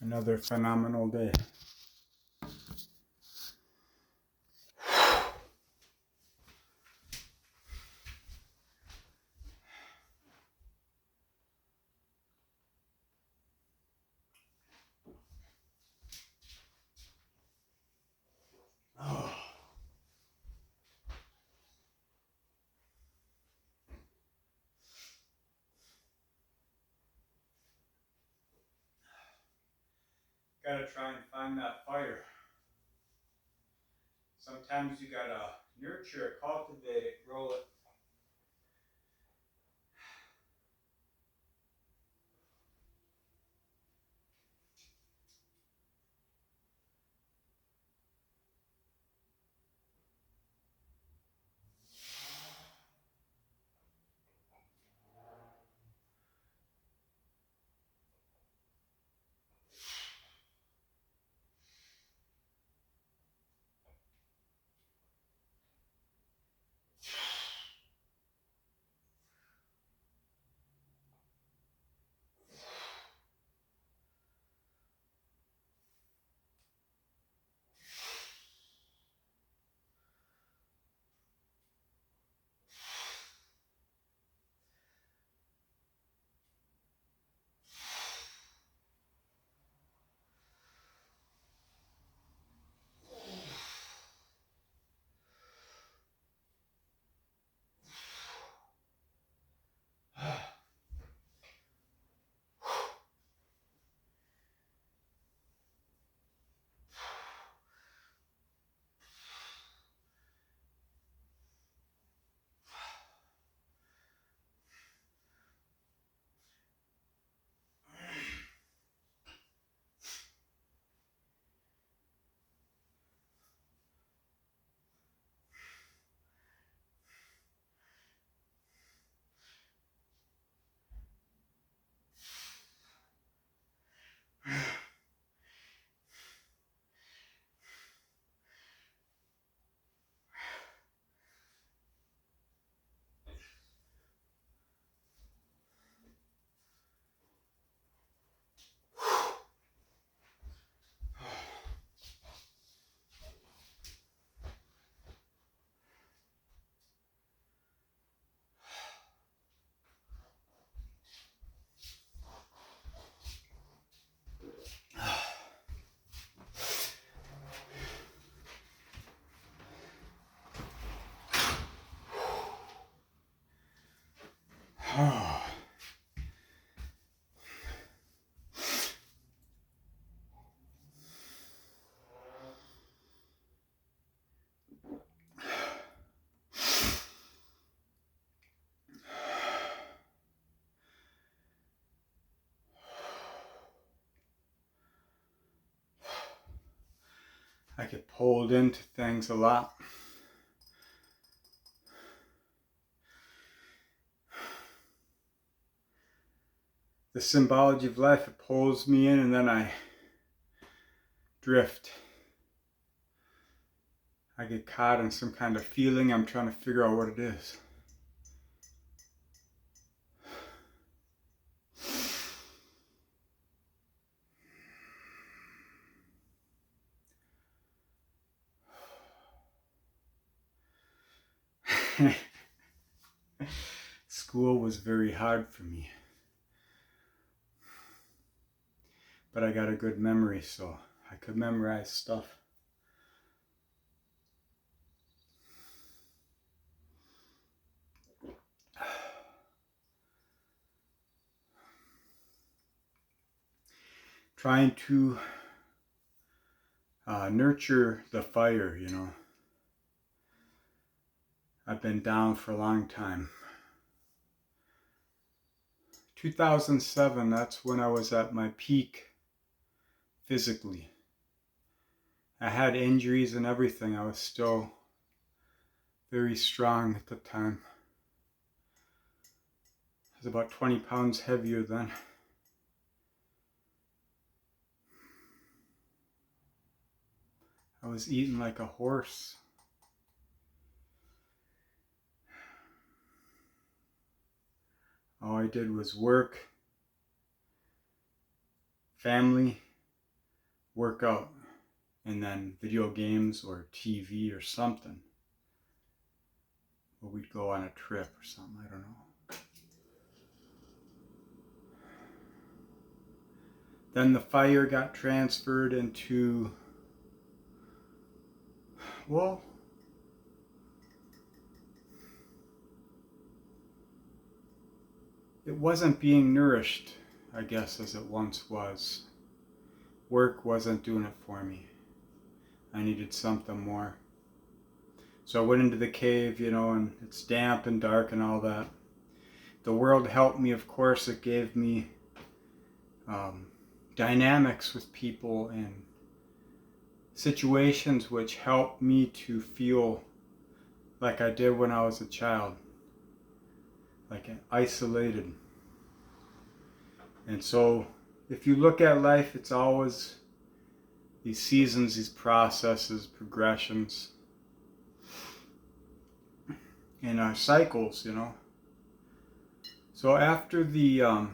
Another phenomenal day. Oh. Gotta try and find that fire. Sometimes you gotta nurture it, cultivate it, grow it. I get pulled into things a lot. The symbology of life, it pulls me in and then I drift. I get caught in some kind of feeling. I'm trying to figure out what it is. School was very hard for me. But I got a good memory, so I could memorize stuff. Trying to nurture the fire, you know. I've been down for a long time. 2007, that's when I was at my peak physically. I had injuries and everything. I was still very strong at the time. I was about 20 pounds heavier then. I was eating like a horse. All I did was work, family, workout, and then video games or TV or something. Or we'd go on a trip or something, I don't know. Then the fire got transferred into, well, it wasn't being nourished, I guess, as it once was. Work wasn't doing it for me. I needed something more. So I went into the cave, and it's damp and dark and all that. The world helped me, of course. It gave me dynamics with people and situations which helped me to feel like I did when I was a child, like isolated. And so if you look at life, it's always these seasons, these processes, progressions, and our cycles, So after the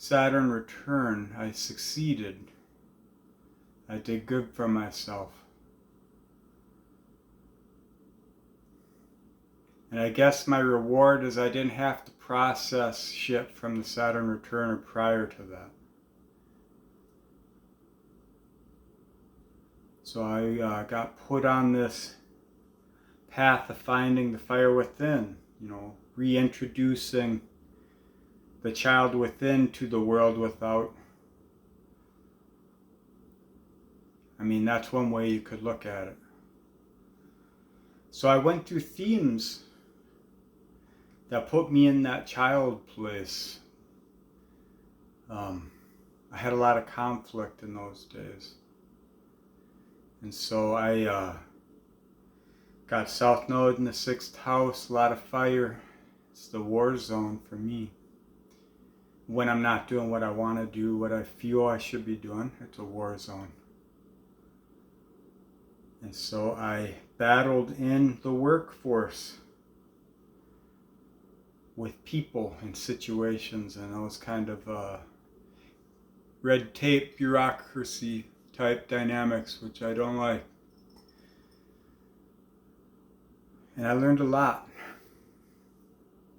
Saturn return, I succeeded. I did good for myself. And I guess my reward is I didn't have to process shit from the Saturn return or prior to that. So I got put on this path of finding the fire within, reintroducing the child within to the world without. I mean, that's one way you could look at it. So I went through themes that put me in that child place. I had a lot of conflict in those days. And so I got South Node in the 6th house, a lot of fire. It's the war zone for me. When I'm not doing what I want to do, what I feel I should be doing, it's a war zone. And so I battled in the workforce with people and situations and those kind of red tape, bureaucracy type dynamics, which I don't like. And I learned a lot.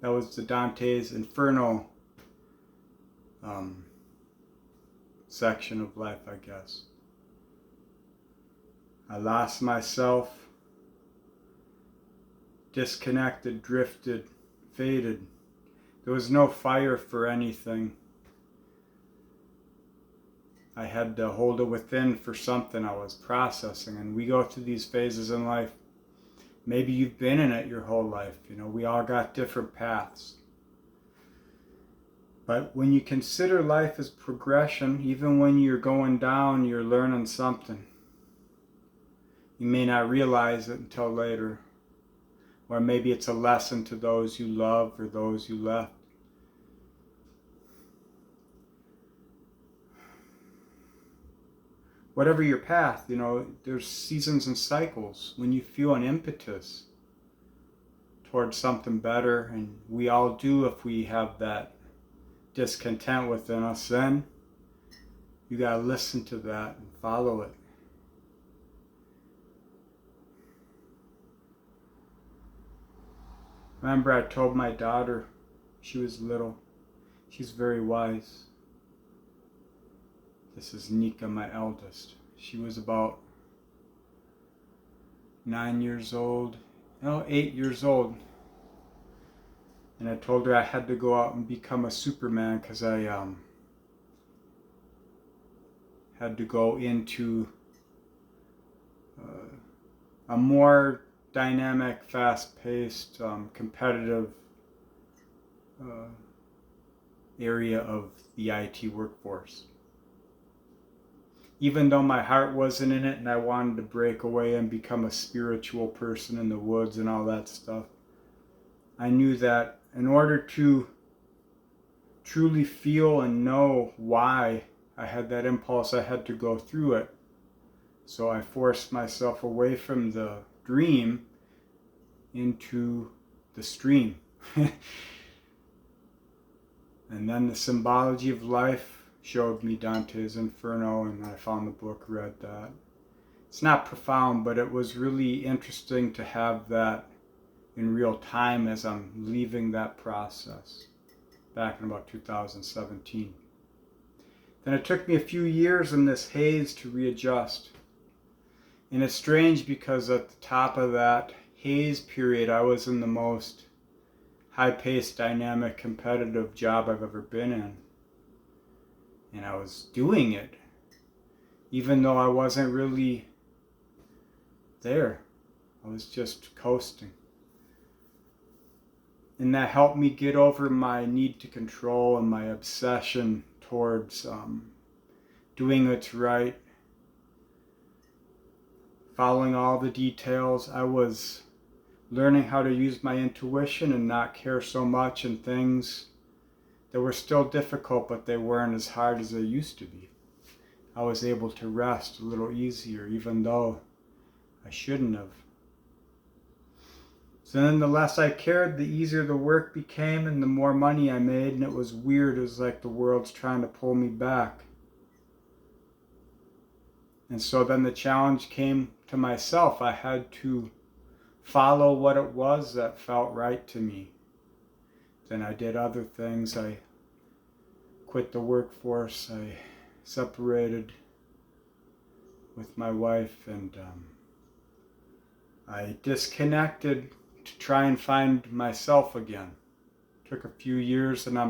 That was the Dante's Inferno section of life, I guess. I lost myself, disconnected, drifted, faded. There was no fire for anything. I had to hold it within for something I was processing. And we go through these phases in life. Maybe you've been in it your whole life. We all got different paths. But when you consider life as progression, even when you're going down, you're learning something. You may not realize it until later. Or maybe it's a lesson to those you love or those you left. Whatever your path, there's seasons and cycles when you feel an impetus towards something better, and we all do if we have that discontent within us. Then you got to listen to that and follow it. Remember, I told my daughter, she was little, she's very wise. This is Nika, my eldest. She was about 8 years old. And I told her I had to go out and become a Superman because I had to go into a more dynamic, fast-paced, competitive area of the IT workforce. Even though my heart wasn't in it and I wanted to break away and become a spiritual person in the woods and all that stuff, I knew that in order to truly feel and know why I had that impulse, I had to go through it. So I forced myself away from the dream into the stream. And then the symbology of life showed me Dante's Inferno, and I found the book, read that. It's not profound, but it was really interesting to have that in real time as I'm leaving that process back in about 2017. Then it took me a few years in this haze to readjust. And it's strange because at the top of that haze period, I was in the most high-paced, dynamic, competitive job I've ever been in. And I was doing it, even though I wasn't really there. I was just coasting. And that helped me get over my need to control and my obsession towards doing what's right, following all the details. I was learning how to use my intuition and not care so much in things that were still difficult, but they weren't as hard as they used to be. I was able to rest a little easier, even though I shouldn't have. So then the less I cared, the easier the work became and the more money I made, and it was weird. It was like the world's trying to pull me back. And so then the challenge came to myself. I had to follow what it was that felt right to me. Then I did other things. I quit the workforce. I separated with my wife, and I disconnected to try and find myself again. It took a few years, and I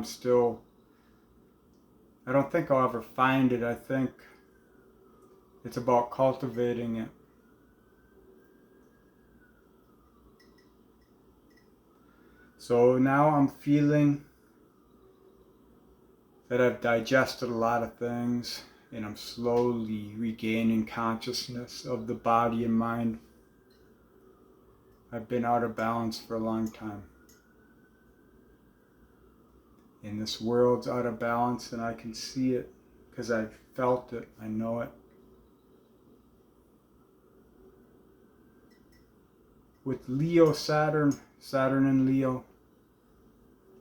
don't think I'll ever find it. I think it's about cultivating it. So now I'm feeling that I've digested a lot of things, and I'm slowly regaining consciousness of the body and mind. I've been out of balance for a long time. And this world's out of balance, and I can see it because I've felt it. I know it. With Leo, Saturn and Leo,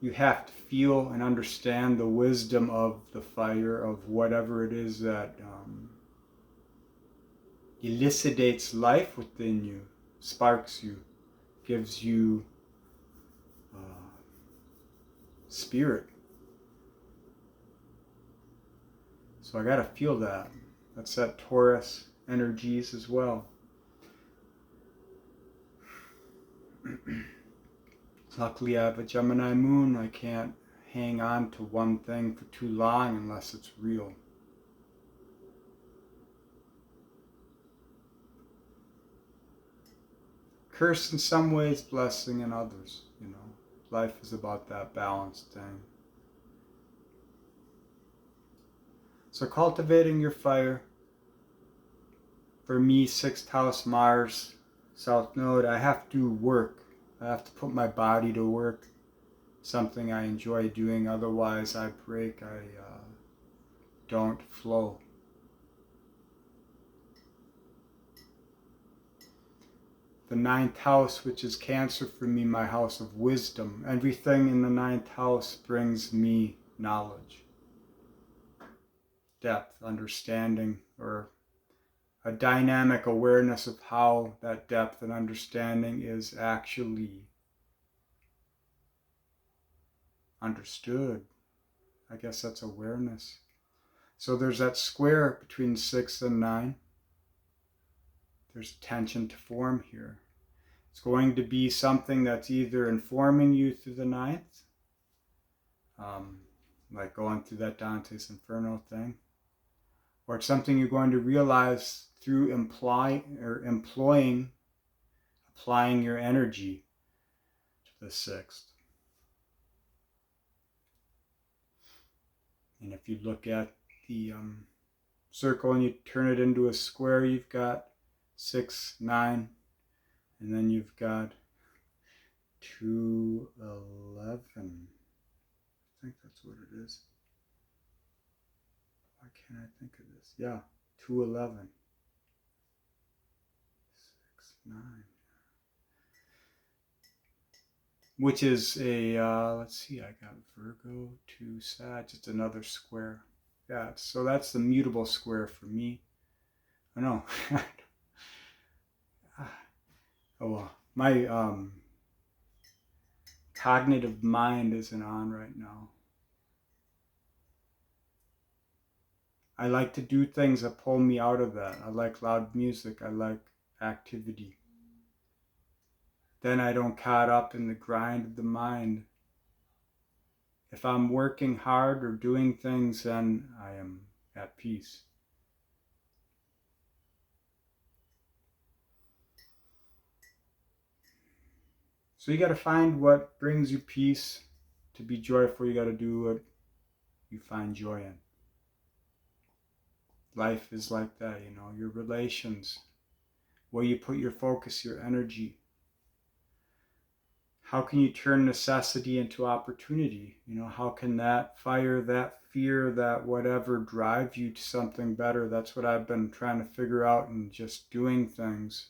you have to feel and understand the wisdom of the fire, of whatever it is that elucidates life within you, sparks you, gives you spirit. So I gotta feel that. That's that Taurus energies as well. Luckily I have a Gemini moon. I can't hang on to one thing for too long unless it's real. Curse in some ways, blessing in others, you know. Life is about that balanced thing. So cultivating your fire. For me, 6th house Mars, South Node, I have to work. I have to put my body to work. Something I enjoy doing, otherwise I break, I don't flow. The 9th house, which is Cancer for me, my house of wisdom. Everything in the 9th house brings me knowledge, depth, understanding, or a dynamic awareness of how that depth and understanding is actually understood. I guess that's awareness. So there's that square between 6 and 9. There's tension to form here. It's going to be something that's either informing you through the 9th, like going through that Dante's Inferno thing, or it's something you're going to realize through applying your energy to the 6th. And if you look at the circle and you turn it into a square, you've got 6, 9, and then you've got 2, 11. I think that's what it is. Why can't I think of this? Yeah, 2, 11. 6, 9. Which is a, let's see, I got Virgo, 2, Sag, it's another square. that. So that's the mutable square for me. I know. Oh well, my cognitive mind isn't on right now. I like to do things that pull me out of that. I like loud music. I like activity. Then I don't caught up in the grind of the mind. If I'm working hard or doing things, then I am at peace. So you got to find what brings you peace. To be joyful, you got to do what you find joy in. Life is like that, you know, your relations, where you put your focus, your energy. How can you turn necessity into opportunity? You know, how can that fire, that fear, that whatever drive you to something better? That's what I've been trying to figure out and just doing things.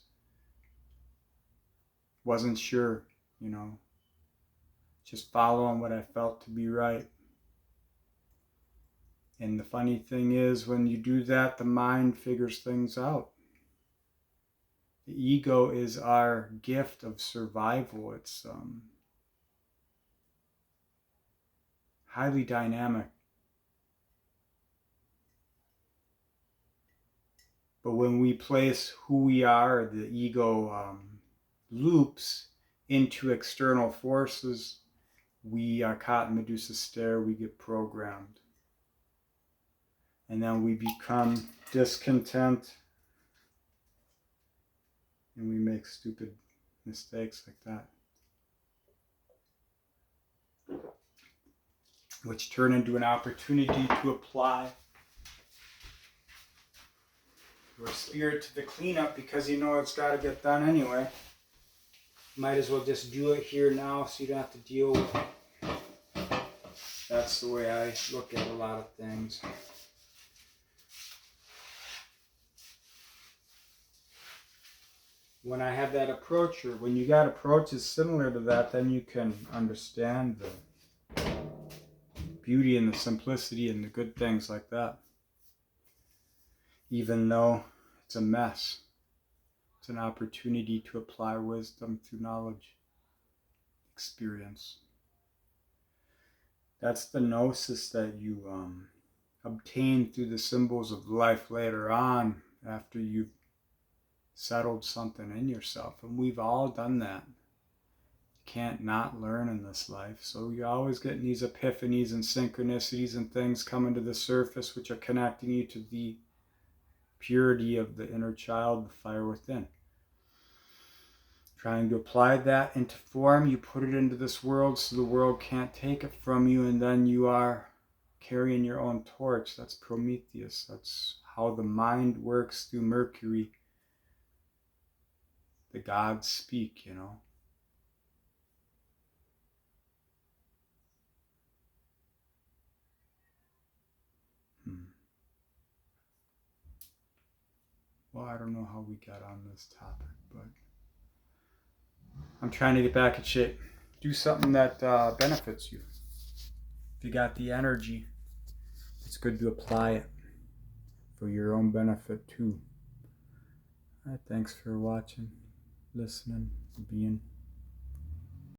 Wasn't sure, you know, just following what I felt to be right. And the funny thing is, when you do that, the mind figures things out. The ego is our gift of survival. It's highly dynamic. But when we place who we are, the ego loops into external forces, we are caught in Medusa's stare, we get programmed. And then we become discontent and we make stupid mistakes like that, which turn into an opportunity to apply your spirit to the cleanup, because you know it's got to get done anyway. Might as well just do it here now so you don't have to deal with it. That's the way I look at a lot of things. When I have that approach, or when you got approaches similar to that, then you can understand the beauty and the simplicity and the good things like that. Even though it's a mess, it's an opportunity to apply wisdom through knowledge, experience. That's the gnosis that you obtain through the symbols of life later on, after you've settled something in yourself. And we've all done that. You can't not learn in this life. So you're always getting these epiphanies and synchronicities and things coming to the surface, which are connecting you to the purity of the inner child, the fire within. Trying to apply that into form, you put it into this world so the world can't take it from you, and then you are carrying your own torch. That's Prometheus. That's how the mind works through Mercury. The gods speak, you know. Well, I don't know how we got on this topic, but I'm trying to get back in shape. Do something that benefits you. If you got the energy, it's good to apply it for your own benefit too. All right, thanks for watching, listening, being.